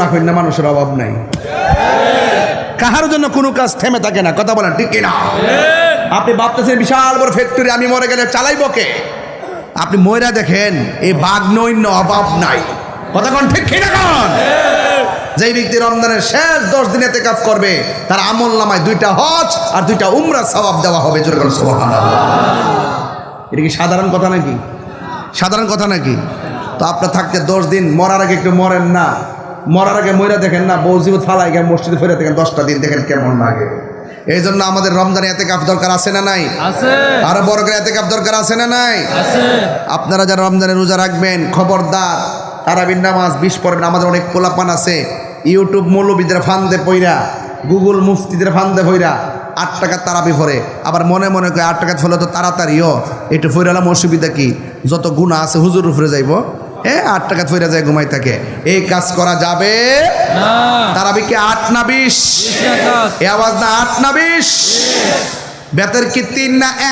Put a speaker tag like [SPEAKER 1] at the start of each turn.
[SPEAKER 1] না করি না মানুষের অভাব নাই। কাহার জন্য কোনো কাজ থেমে থাকে না, কথা বলেন ঠিক কিনা? আপনি ভাবতেছেন বিশাল বড় ফ্যাক্টরি, আমি মরে গেলে চালাইব কে? আপনি ময়রা দেখেন, এই বাগনৈন্য অভাব নাই, কথা কোন ঠিক কিনা? কোন যেই ব্যক্তি রমজানের শেষ 10 দিন ইতিকাফ করবে তার আমল নামায় 2টা হজ আর 2টা উমরা সওয়াব দেওয়া হবে। জোরে বলেন সুবহানাল্লাহ। এটা কি সাধারণ কথা নাকি? সাধারণ কথা নাকি? তো আপনার থাকতে 10 দিন, মরার আগে একটু মরেন না, মরার আগে মইরা দেখেন না, বউজিব থালায় গিয়ে মসজিদে ফিরে দেখেন 10টা দিন দেখেন কেমন লাগে। এই জন্য আমাদের রমজানে ইতিকাফ দরকার আছে না নাই? আছে। আরো বড় করে ইতিকাফ দরকার আছে না নাই? আছে। আপনারা যারা রমজানে রোজা রাখবেন খবরদার তারাবির নামাজ 20 পড়বেন। আমাদের অনেক পোলাপান আছে ইউটিউব মৌলবীদের ফান্দে পইরা, গুগল মুফতিদের ফান্দে পইরা 8 টাকা তারাবি পড়ে, আবার মনে মনে করে 8 টাকা ফলে তো তাড়াতাড়িও একটু ফইরালাম, অসুবিধা কি? যত গুনাহ আছে হুজুর উপরে যাইব, 8 টাকা ফইরা যায় ঘুমাই থাকে। এই কাজ করা যাবে না। তারাবি কি 8 না 20? এই আওয়াজ না 8 না 20? বেতর কি 3 না 1?